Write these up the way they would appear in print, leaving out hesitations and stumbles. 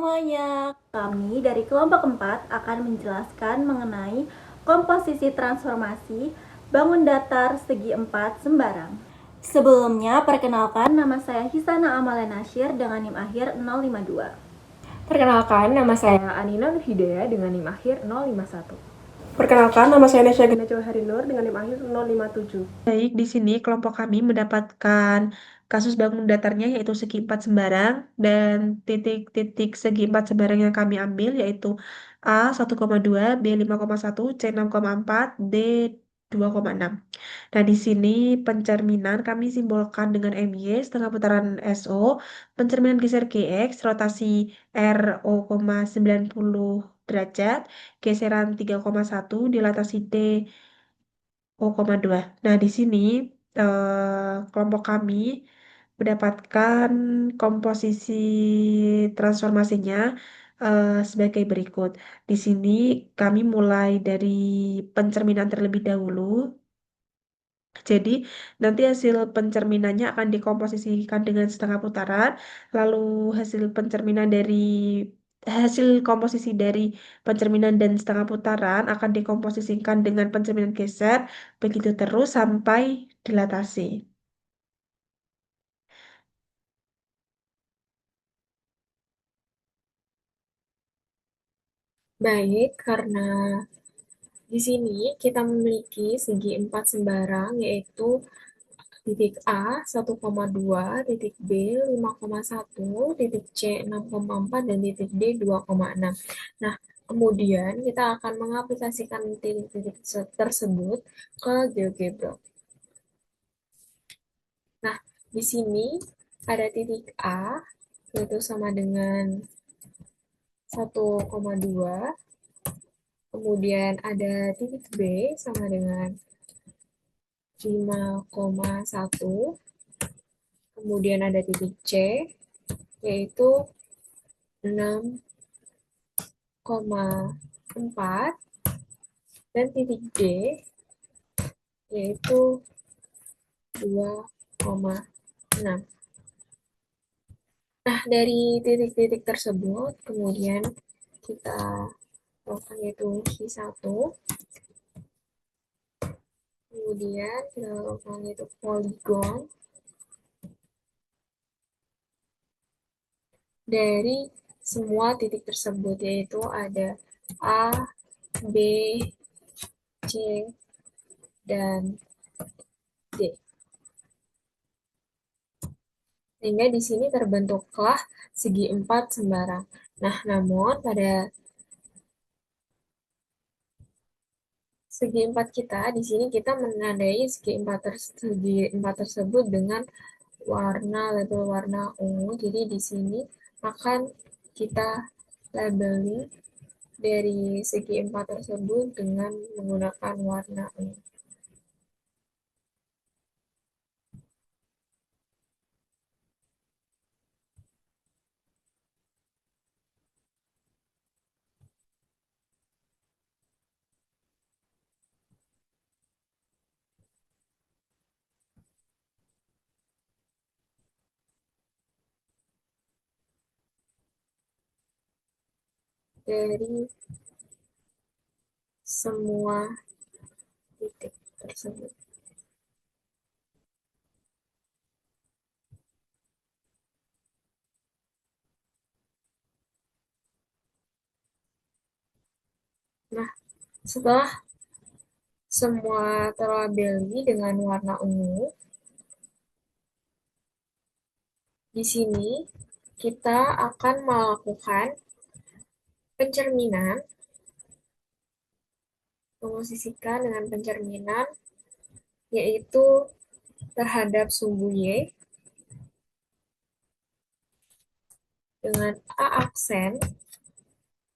semuanya, kami dari kelompok 4 akan menjelaskan mengenai komposisi transformasi bangun datar segi 4 sembarang. Sebelumnya, perkenalkan nama saya Hisana Amalia Nasyir dengan NIM akhir 052. Perkenalkan, nama saya Anina Nurhidayah dengan NIM akhir 051. Perkenalkan, nama saya Nesya Gena Jawahari Nur dengan NIM akhir 057. Baik, di sini kelompok kami mendapatkan kasus bangun datarnya yaitu segi 4 sembarang dan titik-titik segi 4 sembarang yang kami ambil yaitu A 1,2, B 5,1, C 6,4, D 2,6. Nah, di sini pencerminan kami simbolkan dengan MY, setengah putaran SO, pencerminan geser GX, rotasi RO, 90 derajat, geseran 3,1 dilatasi D 0,2. Nah, di sini kelompok kami mendapatkan komposisi transformasinya sebagai berikut. Di sini kami mulai dari pencerminan terlebih dahulu. Jadi, nanti hasil pencerminannya akan dikomposisikan dengan setengah putaran, lalu hasil komposisi dari pencerminan dan setengah putaran akan dikomposisikan dengan pencerminan geser, begitu terus sampai dilatasi. Baik, karena di sini kita memiliki segi 4 sembarang, yaitu titik A 1,2, titik B 5,1, titik C 6,4, dan titik D 2,6. Nah, kemudian kita akan mengaplikasikan titik-titik tersebut ke GeoGebra. Nah, di sini ada titik A, yaitu sama dengan 1,2. Kemudian ada titik B sama dengan 5,1. Kemudian ada titik C, yaitu 6,4. Dan titik D, yaitu 2,6. Nah, dari titik-titik tersebut, kemudian kita lakukan yaitu I1. Kemudian kita lakukan yaitu poligon dari semua titik tersebut, yaitu ada A, B, C, dan D. Sehingga di sini terbentuklah segi 4 sembarang. Nah, namun pada segi 4 kita, di sini kita menandai segi 4 tersebut dengan label warna ungu. Jadi di sini akan kita labeling dari segi 4 tersebut dengan menggunakan warna ungu. Dari semua titik tersebut. Nah, setelah semua terlabeli dengan warna ungu, di sini kita akan melakukan pencerminan, memosisikan dengan pencerminan, yaitu terhadap sumbu Y dengan A aksen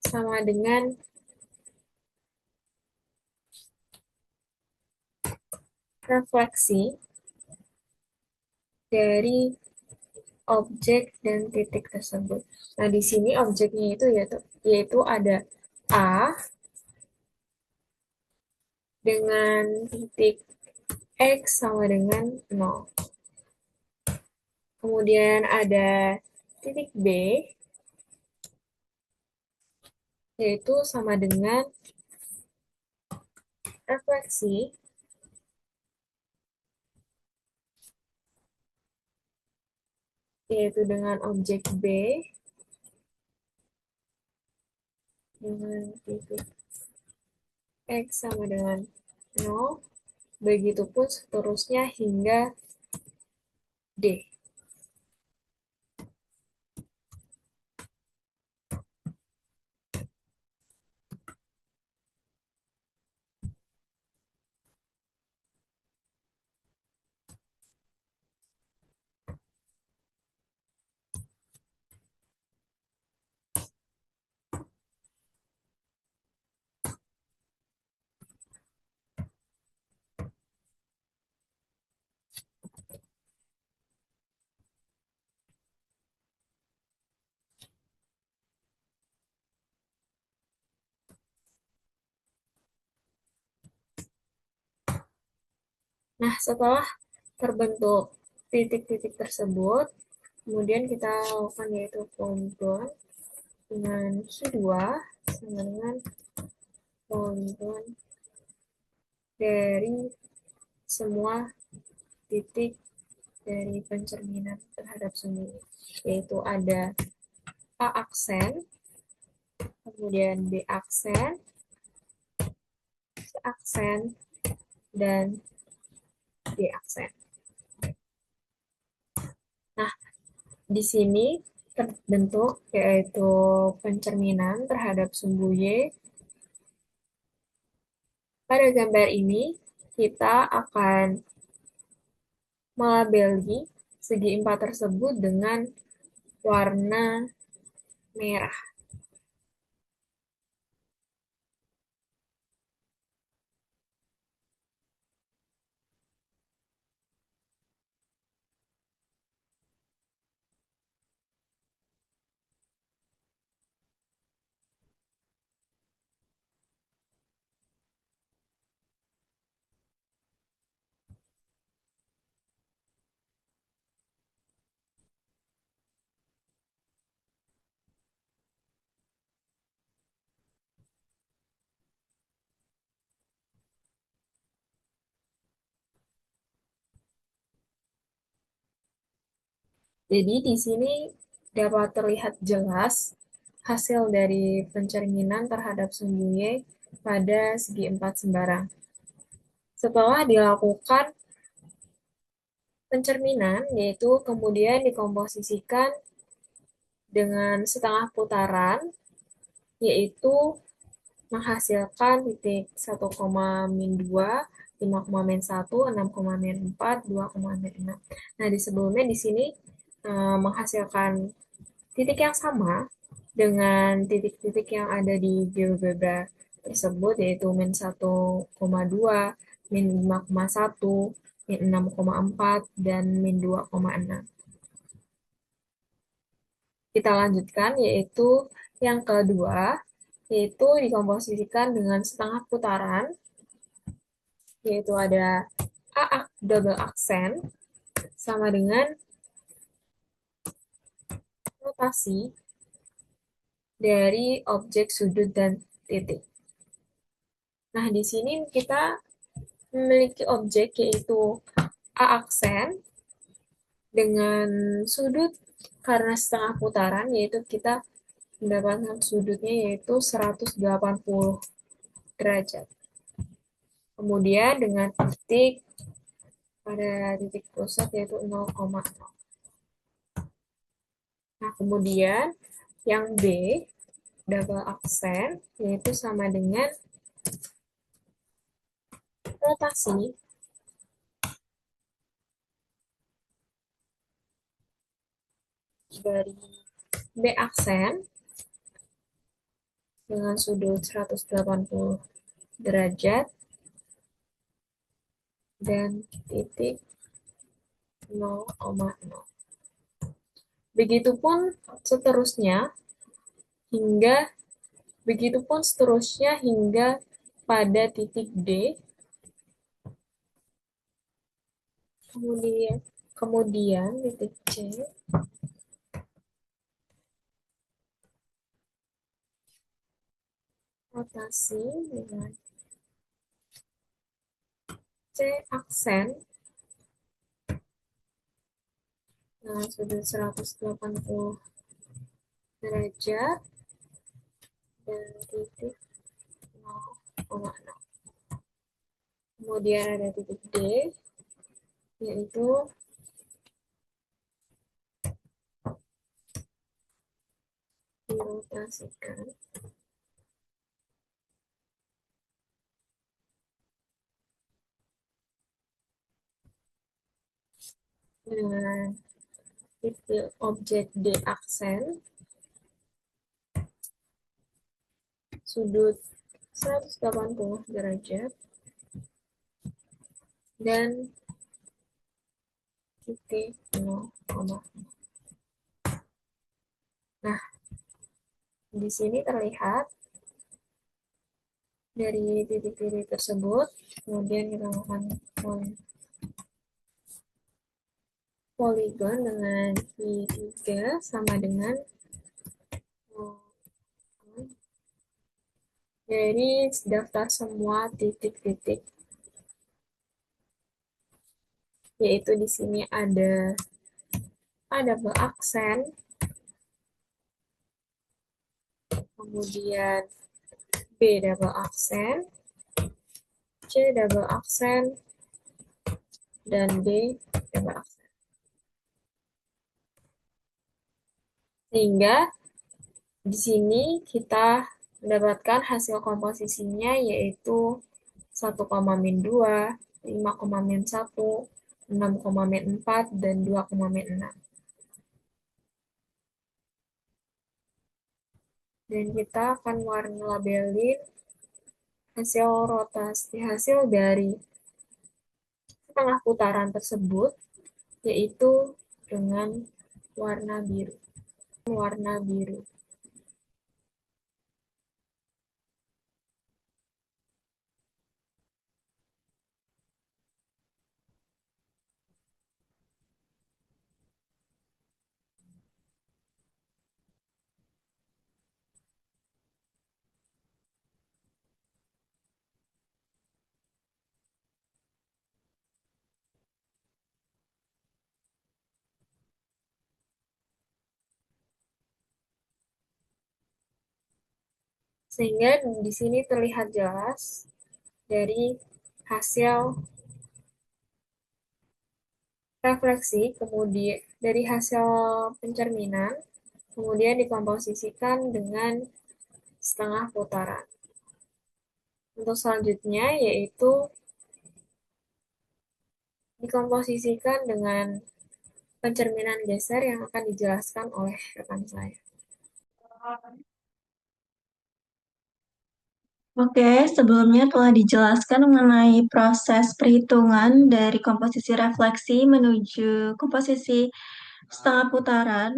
sama dengan refleksi dari objek dan titik tersebut. Nah, di sini objeknya itu yaitu ada A dengan titik X sama dengan 0. Kemudian ada titik B yaitu sama dengan refleksi yaitu dengan objek B dengan titik X sama dengan 0, begitupun seterusnya hingga D. Nah, setelah terbentuk titik-titik tersebut, kemudian kita lakukan yaitu polygon dengan Q2 sama dengan polygon dari semua titik dari pencerminan terhadap sumbu, yaitu ada A aksen, kemudian B aksen, C aksen, dan D aksen. Nah, di sini terbentuk yaitu pencerminan terhadap sumbu Y. Pada gambar ini, kita akan melabeli segi empat tersebut dengan warna merah. Jadi di sini dapat terlihat jelas hasil dari pencerminan terhadap sumbu Y pada segi empat sembarang. Setelah dilakukan pencerminan, yaitu kemudian dikomposisikan dengan setengah putaran, yaitu menghasilkan titik 1,-2, 5,-1, 6,-4, 2,-6. Nah, di sebelumnya di sini menghasilkan titik yang sama dengan titik-titik yang ada di GeoGebra tersebut, yaitu min 1,2, min 5,1, min 6,4, dan min 2,6. Kita lanjutkan, yaitu yang kedua, yaitu dikomposisikan dengan setengah putaran, yaitu ada A double aksen sama dengan rotasi dari objek sudut dan titik. Nah, di sini kita memiliki objek yaitu A aksen dengan sudut karena setengah putaran, yaitu kita mendapatkan sudutnya yaitu 180 derajat. Kemudian dengan titik pada titik pusat yaitu 0,0. Nah, kemudian yang B double aksen yaitu sama dengan rotasi dari B aksen dengan sudut 180 derajat dan titik 0,0. Begitupun seterusnya hingga pada titik D. Kemudian titik C. rotasi dengan C aksen, nah, sudut 180 derajat dan titik 0,6. Kemudian ada titik D, yaitu dirotasikan dengan titik objek D aksen, sudut 180 derajat, dan titik 0,6. Nah, di sini terlihat dari titik-titik tersebut, kemudian kita lakukan poligon dengan I3 sama dengan dari daftar semua titik-titik, yaitu di sini ada A double aksen, kemudian B double aksen, C double aksen, dan D double aksen. Sehingga di sini kita mendapatkan hasil komposisinya yaitu 1,-2, 5,-1, 6,-4, dan 2,-6. Dan kita akan warna labelin hasil rotasi, hasil dari setengah putaran tersebut, yaitu dengan warna biru. Warna biru. Sehingga di sini terlihat jelas dari hasil refleksi, kemudian dari hasil pencerminan, kemudian dikomposisikan dengan setengah putaran. Untuk selanjutnya yaitu dikomposisikan dengan pencerminan geser yang akan dijelaskan oleh rekan saya. Oke, sebelumnya telah dijelaskan mengenai proses perhitungan dari komposisi refleksi menuju komposisi setengah putaran,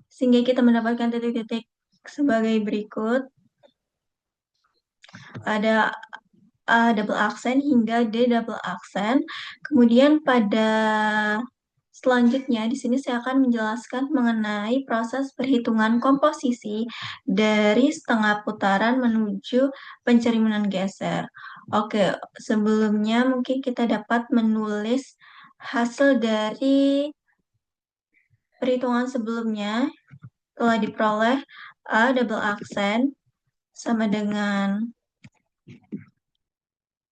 sehingga kita mendapatkan titik-titik sebagai berikut. Ada A double aksen hingga D double aksen. Kemudian pada selanjutnya di sini saya akan menjelaskan mengenai proses perhitungan komposisi dari setengah putaran menuju pencerminan geser. Oke, sebelumnya mungkin kita dapat menulis hasil dari perhitungan sebelumnya telah diperoleh A double aksen sama dengan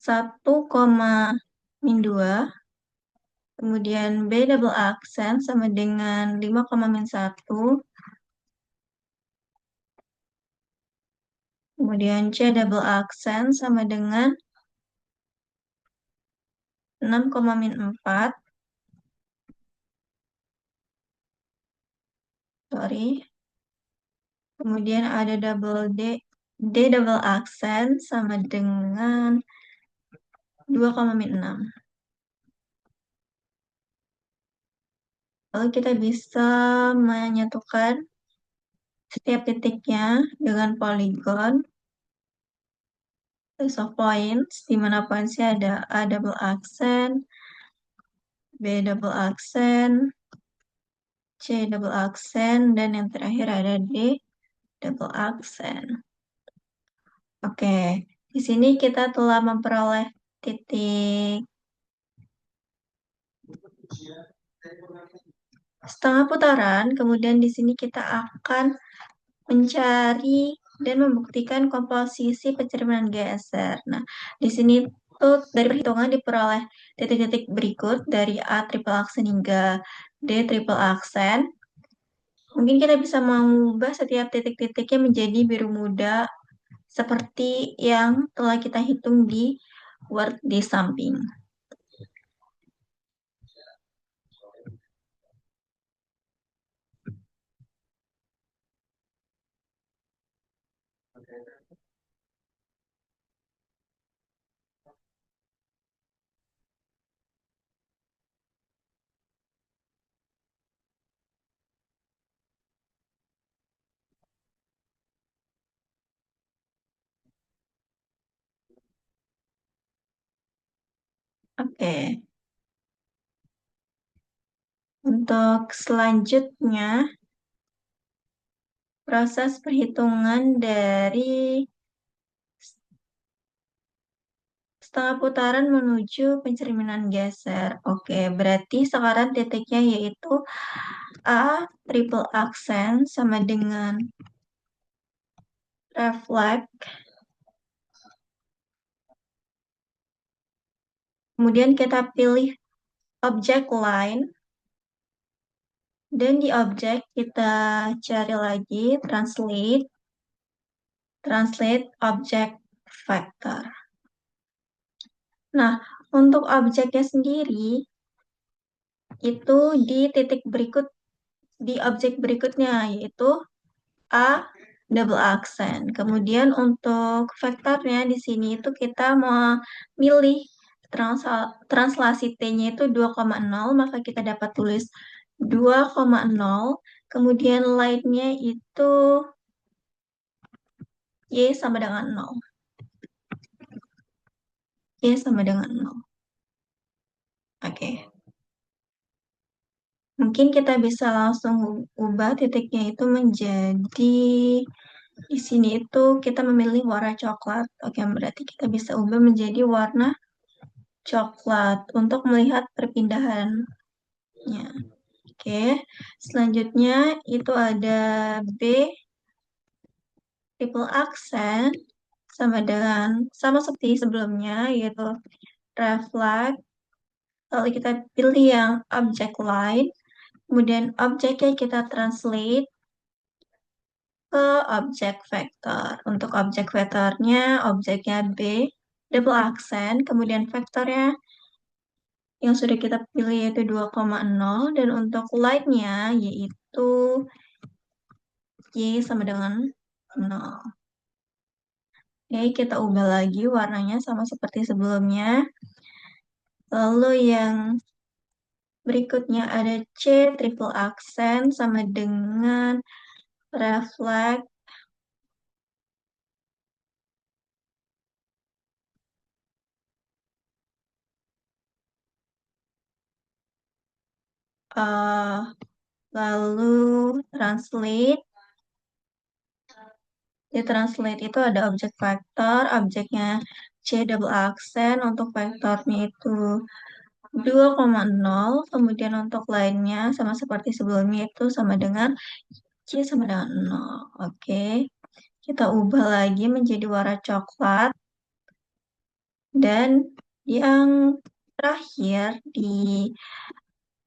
1,-2, kemudian B double aksen sama dengan 5,-1, kemudian C double aksen sama dengan 6,-4, sorry, kemudian ada double D double aksen sama dengan 2,-6. Lalu kita bisa menyatukan setiap titiknya dengan poligon list of points, di mana pointsnya ada A double aksen, B double aksen, C double aksen, dan yang terakhir ada D double aksen. Oke, di sini kita telah memperoleh titik setengah putaran, kemudian di sini kita akan mencari dan membuktikan komposisi pencerminan geser. Nah, di sini tuh dari perhitungan diperoleh titik-titik berikut dari A triple aksen hingga D triple aksen. Mungkin kita bisa mengubah setiap titik-titiknya menjadi biru muda seperti yang telah kita hitung di Word di samping. Oke, untuk selanjutnya proses perhitungan dari setengah putaran menuju pencerminan geser. Oke, berarti sekarang titiknya yaitu A triple aksen sama dengan reflect. Kemudian kita pilih objek line. Dan di objek kita cari lagi translate object vector. Nah, untuk objeknya sendiri itu di titik berikut di objek berikutnya yaitu A double aksen. Kemudian untuk vektornya di sini itu kita memilih translasi T-nya itu 2,0, maka kita dapat tulis 2,0. Kemudian lainnya itu Y sama dengan 0. Y sama dengan 0. Oke. Mungkin kita bisa langsung ubah titiknya itu menjadi di sini itu kita memilih warna coklat. Oke, berarti kita bisa ubah menjadi warna coklat untuk melihat perpindahannya. Oke, selanjutnya itu ada B triple aksen sama seperti sebelumnya yaitu reflect. Lalu kita pilih yang object line, kemudian objeknya kita translate ke objek vektor. Untuk objek vektornya, objeknya B, double aksen, kemudian vektornya yang sudah kita pilih yaitu 2,0, dan untuk light-nya yaitu Y sama dengan 0. Oke, kita ubah lagi warnanya sama seperti sebelumnya. Lalu yang berikutnya ada C triple aksen sama dengan reflect eh, lalu translate. Di translate itu ada objek vektor, objeknya C double aksen, untuk vektornya itu 2,0, kemudian untuk lainnya sama seperti sebelumnya itu sama dengan C sama dengan 0. Oke, kita ubah lagi menjadi warna coklat. Dan yang terakhir di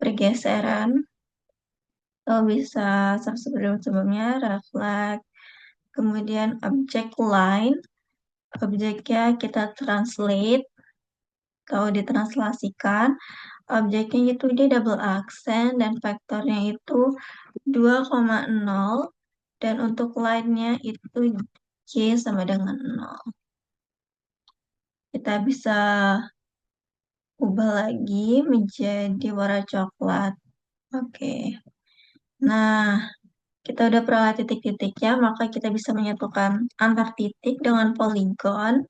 pergeseran, kalau bisa sebelum-sebelumnya reflect, kemudian object line, objeknya kita translate, kalau ditranslasikan, objeknya itu dia double aksen dan vektornya itu 2,0 dan untuk line-nya itu Y sama dengan 0. Kita bisa ubah lagi menjadi warna coklat. Oke. Nah, kita udah peroleh titik-titiknya, maka kita bisa menyatukan antar titik dengan poligon.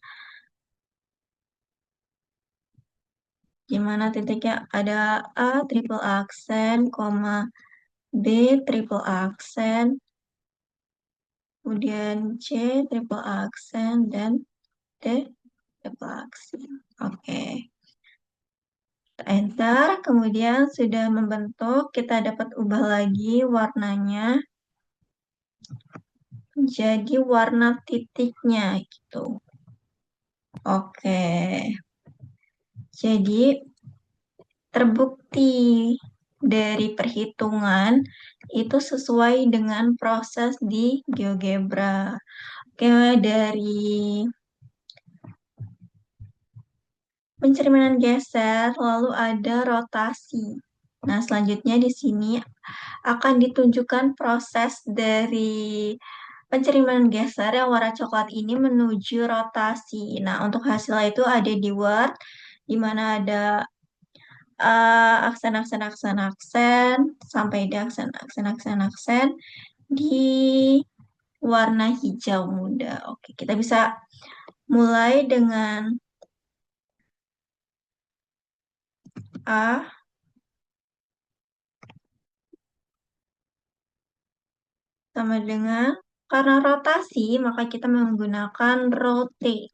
Di mana titiknya ada A triple aksen, B triple aksen, kemudian C triple aksen, dan D triple aksen. Oke. Enter, kemudian sudah membentuk, kita dapat ubah lagi warnanya jadi warna titiknya gitu. Oke. Jadi terbukti dari perhitungan itu sesuai dengan proses di GeoGebra. Oke, dari pencerminan geser lalu ada rotasi. Nah, selanjutnya di sini akan ditunjukkan proses dari pencerminan geser yang warna coklat ini menuju rotasi. Nah, untuk hasilnya itu ada di Word, di mana ada aksen sampai di aksen di warna hijau muda. Oke, kita bisa mulai dengan A sama dengan, karena rotasi maka kita menggunakan rotate.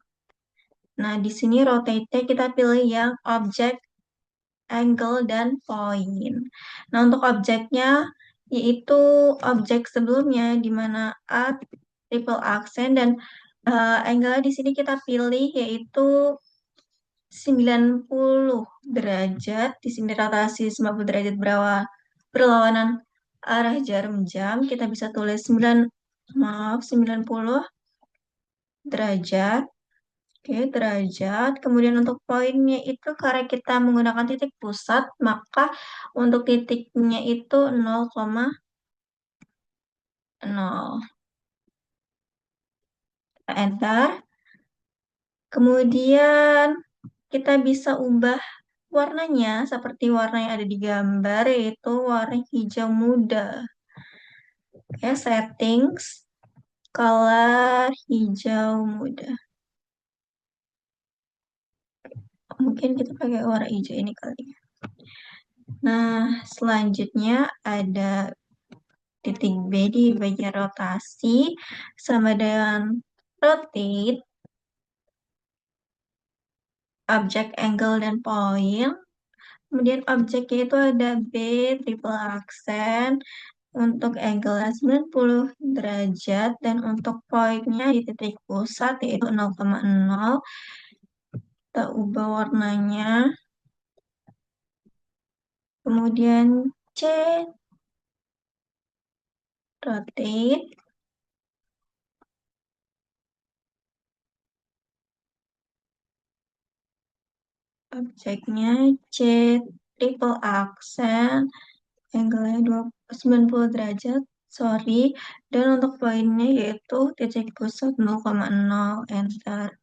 Nah, di sini rotate kita pilih yang objek, angle, dan point. Nah, untuk objeknya yaitu objek sebelumnya di mana A triple aksen, dan angle di sini kita pilih yaitu 90 derajat. Di sini rotasi 90 derajat berlawanan arah jarum jam. Kita bisa tulis 90 derajat. Oke, derajat. Kemudian untuk poinnya itu karena kita menggunakan titik pusat, maka untuk titiknya itu 0,0. Enter. Kemudian kita bisa ubah warnanya seperti warna yang ada di gambar, yaitu warna hijau muda. Oke, settings, color hijau muda. Mungkin kita pakai warna hijau ini kali ya. Nah, selanjutnya ada titik B di bagian rotasi sama dengan rotate, objek, angle, dan point. Kemudian objeknya itu ada B triple aksen, untuk angle 90 derajat, dan untuk pointnya di titik pusat yaitu 0,0. Kita ubah warnanya. Kemudian C rotate, objeknya C triple aksen, angle-nya 90 derajat, sorry, dan untuk poinnya yaitu titik pusat 0,0. Enter.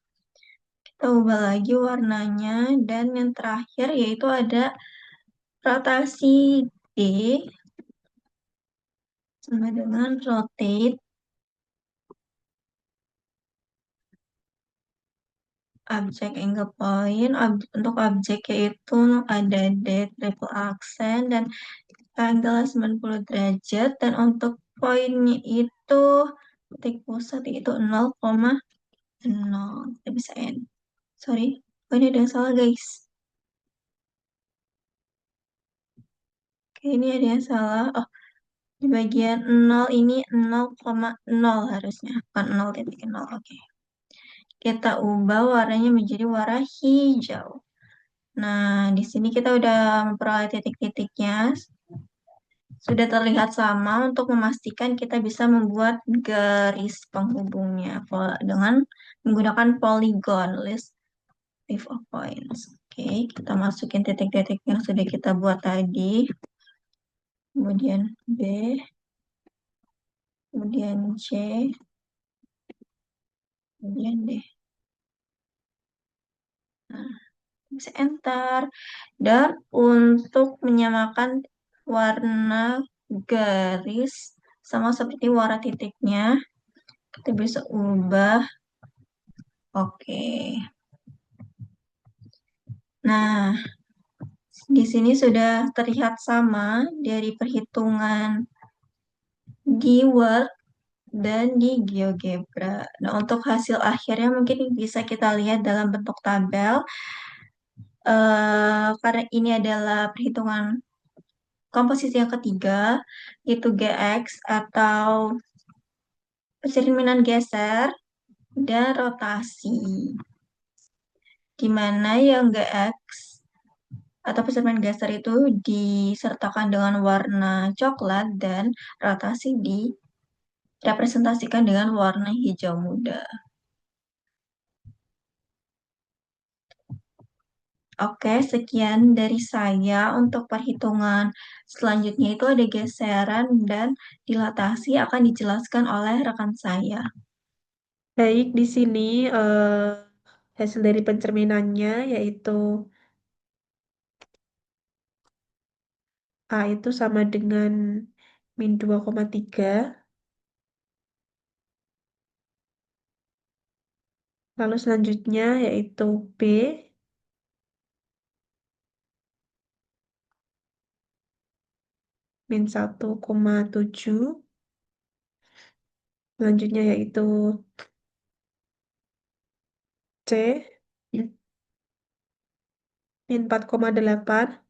Kita ubah lagi warnanya, dan yang terakhir yaitu ada rotasi D sama dengan rotate, objek, angle, point. Untuk objek yaitu ada D triple aksen dan angle 90 derajat, dan untuk poinnya itu titik pusat yaitu 0,0. Kita bisa end. Sorry, ini ada yang salah guys. Oke, ini ada yang salah. Oh, di bagian 0 ini 0,0 harusnya, bukan 0,0. Oke. Kita ubah warnanya menjadi warna hijau. Nah, di sini kita udah memperoleh titik-titiknya. Sudah terlihat sama. Untuk memastikan kita bisa membuat garis penghubungnya dengan menggunakan polygon list of points. Oke, kita masukin titik-titik yang sudah kita buat tadi. Kemudian B, kemudian C, kemudian D. Nah, bisa enter. Dan untuk menyamakan warna garis sama seperti warna titiknya, kita bisa ubah. Oke. Nah, di sini sudah terlihat sama dari perhitungan di Word dan di GeoGebra. Nah, untuk hasil akhirnya mungkin bisa kita lihat dalam bentuk tabel. Karena ini adalah perhitungan komposisi yang ketiga, yaitu GX atau pencerminan geser dan rotasi. Di mana yang GX atau pencerminan geser itu disertakan dengan warna coklat dan rotasi direpresentasikan dengan warna hijau muda. Oke, sekian dari saya untuk perhitungan selanjutnya itu ada geseran dan dilatasi akan dijelaskan oleh rekan saya. Baik, di sini hasil dari pencerminannya yaitu A itu sama dengan min 2,3. Lalu selanjutnya yaitu B min 1,7. Selanjutnya yaitu C min 4,8.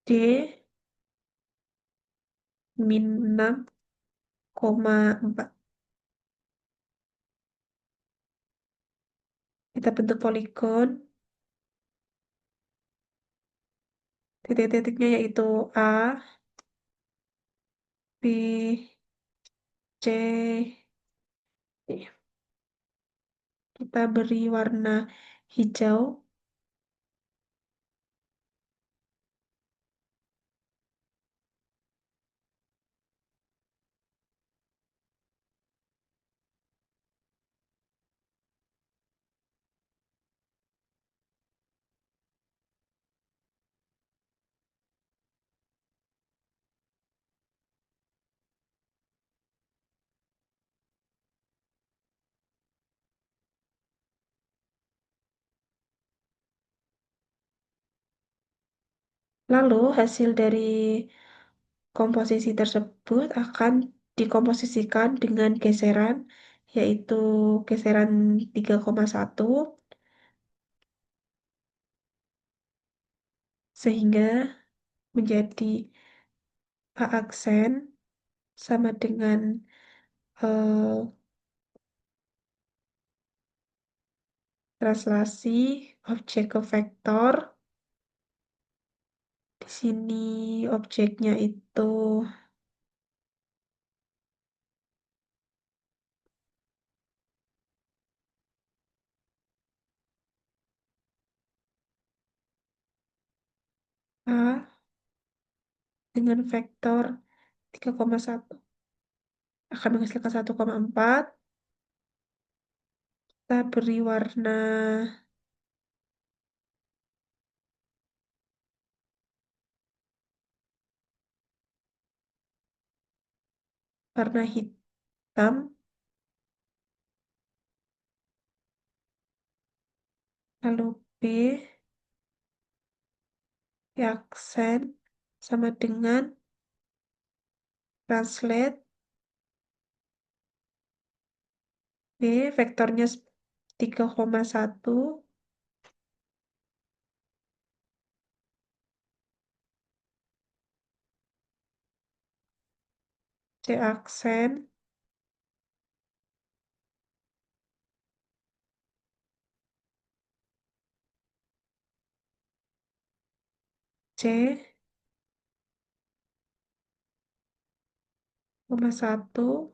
D min 6,4. Kita bentuk poligon. Titik-titiknya yaitu A, B, C, D. Kita beri warna hijau. Lalu hasil dari komposisi tersebut akan dikomposisikan dengan geseran, yaitu geseran 3,1, sehingga menjadi A aksen sama dengan eh, translasi objek ke vektor. Di sini objeknya itu A dengan vektor 3,1 akan menghasilkan 1,4. Kita beri warna hitam, lalu B di aksen sama dengan translate B vektornya 3,1, C aksen C, 1,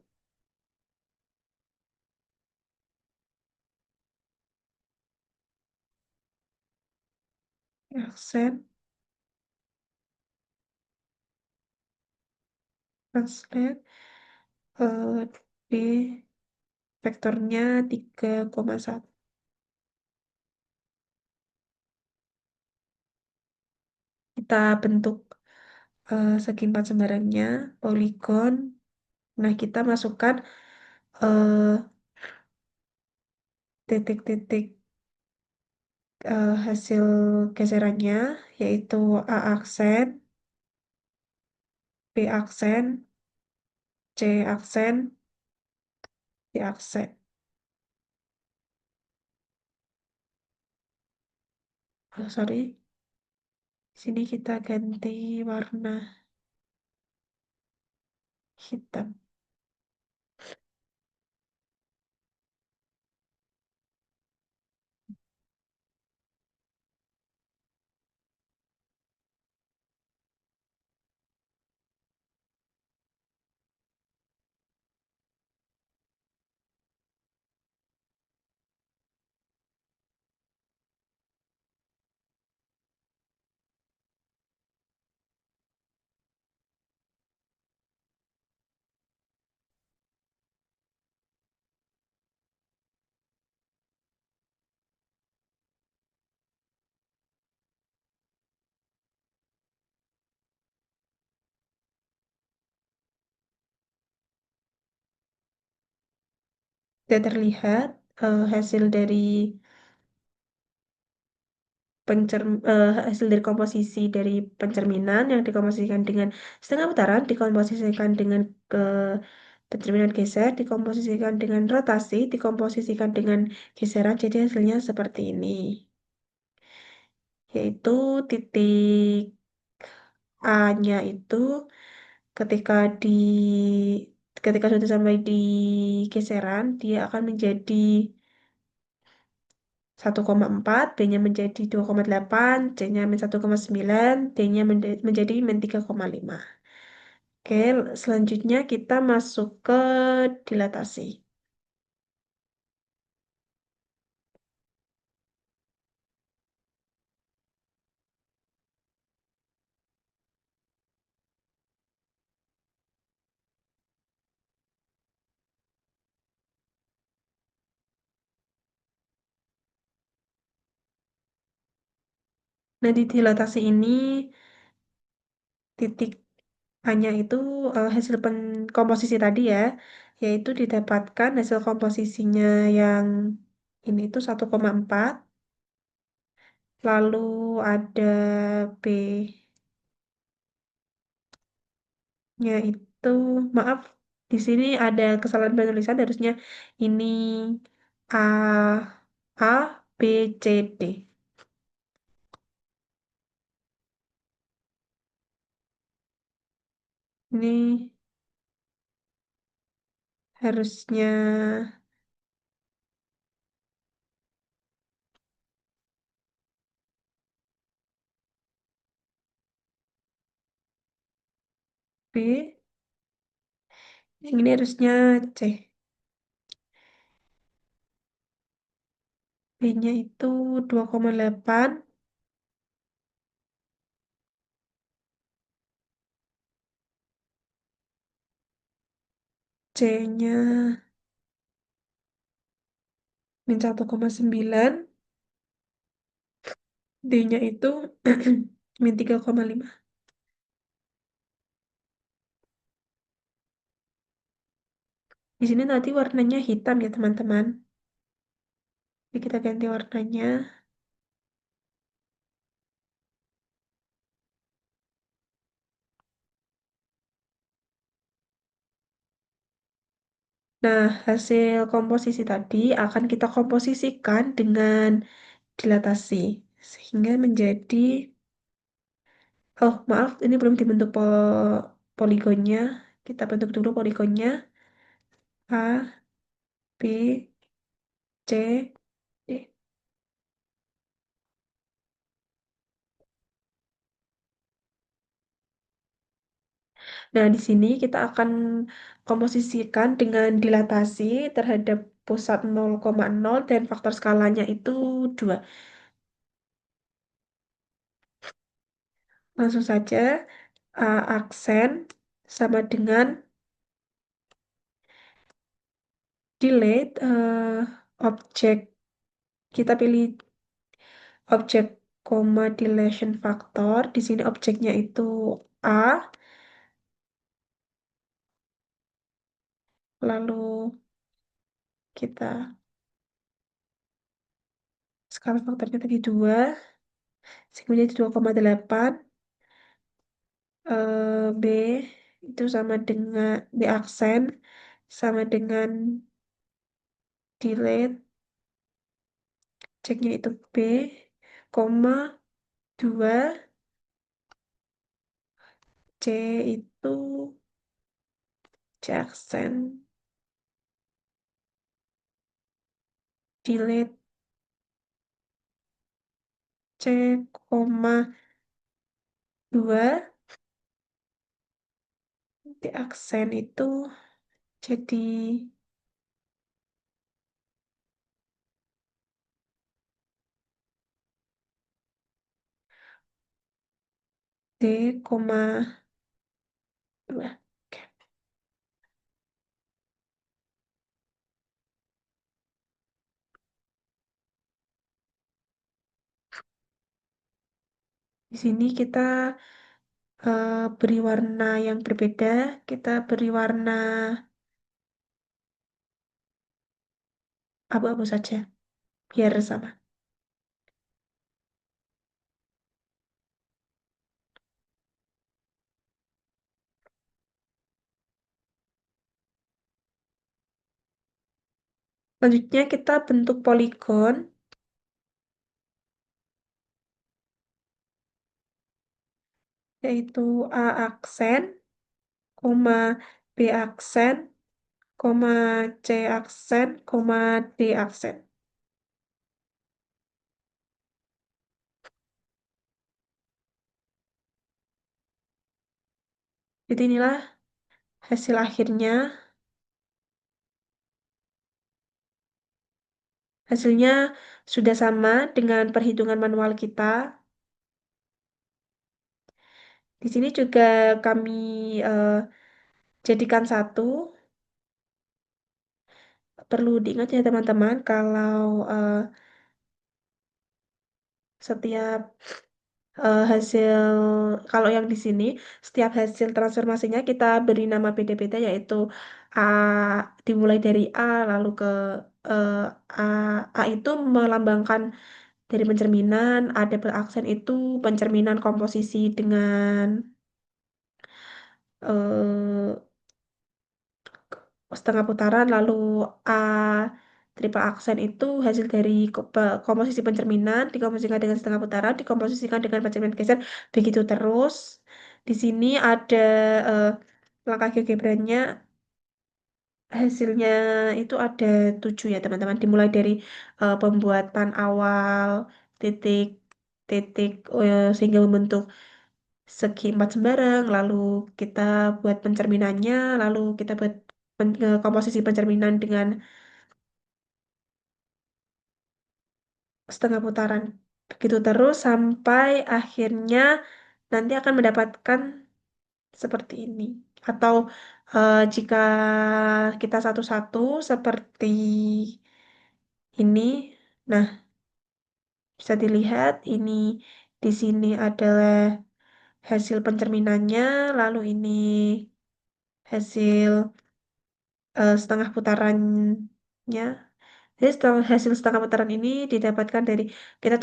aksen translate B vektornya 3,1. Kita bentuk segi empat sembarangnya, poligon. Nah, kita masukkan eh, titik-titik hasil geserannya, yaitu A aksen, B aksen, C aksen, D aksen. Oh, sorry. Sini kita ganti warna hitam. Tidak terlihat hasil dari hasil dari komposisi dari pencerminan yang dikomposisikan dengan setengah putaran, dikomposisikan dengan ke pencerminan geser, dikomposisikan dengan rotasi, dikomposisikan dengan geseran. Jadi hasilnya seperti ini, yaitu titik A-nya itu ketika di ketika sudah sampai di geseran, dia akan menjadi 1,4, B-nya menjadi 2,8, C-nya min 1,9, D-nya menjadi min 3,5. Oke, selanjutnya kita masuk ke dilatasi. Nah, di dilatasi ini titik hanya itu hasil komposisi tadi ya, yaitu didapatkan hasil komposisinya yang ini itu 1,4, lalu ada B-nya itu, maaf, di sini ada kesalahan penulisan, harusnya ini A, B, C, D. Ini harusnya B, yang ini harusnya C. B-nya itu 2,8, C-nya min 1,9, D-nya itu min 3,5. Di sini nanti warnanya hitam ya teman-teman. Jadi kita ganti warnanya. Nah, hasil komposisi tadi akan kita komposisikan dengan dilatasi. Sehingga menjadi, oh maaf, ini belum dibentuk poligonnya. Kita bentuk dulu poligonnya. A, B, C, D. Nah, di sini kita akan komposisikan dengan dilatasi terhadap pusat 0,0 dan faktor skalanya itu 2. Langsung saja, aksen sama dengan delete objek. Kita pilih objek koma dilation faktor. Di sini objeknya itu A, lalu kita skala faktornya tadi 2, sehingga menjadi 2,8, B, itu sama dengan di aksen sama dengan delete, ceknya itu B, koma 2, C itu C aksen, delete, C, koma 2, di aksen itu jadi D, koma 2. Oke. Di sini kita beri warna yang berbeda. Kita beri warna abu-abu saja, biar sama. Selanjutnya kita bentuk poligon, yaitu A aksen, koma B aksen, koma C aksen, koma D aksen. Jadi inilah hasil akhirnya. Hasilnya sudah sama dengan perhitungan manual kita. Di sini juga kami eh, jadikan satu. Perlu diingat ya teman-teman, kalau setiap hasil, kalau yang di sini, setiap hasil transformasinya kita beri nama beda-beda, yaitu A dimulai dari A, lalu ke eh, A, A itu melambangkan dari pencerminan, A double aksen itu pencerminan komposisi dengan eh, setengah putaran, lalu A triple aksen itu hasil dari komposisi pencerminan dikomposisikan dengan setengah putaran, dikomposisikan dengan pencerminan geser, begitu terus. Di sini ada eh, langkah GeoGebra-nya, hasilnya itu ada 7 ya teman-teman, dimulai dari pembuatan awal titik titik sehingga membentuk segi 4 sembarang, lalu kita buat pencerminannya, lalu kita buat komposisi pencerminan dengan setengah putaran. Begitu terus sampai akhirnya nanti akan mendapatkan seperti ini. Atau jika kita satu-satu seperti ini, nah bisa dilihat ini di sini adalah hasil pencerminannya, lalu ini hasil setengah putarannya. Jadi setelah hasil setengah putaran ini didapatkan dari kita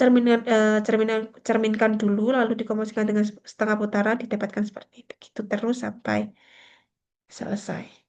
cerminkan dulu, lalu dikomposisikan dengan setengah putaran, didapatkan seperti itu. Gitu terus sampai selesai.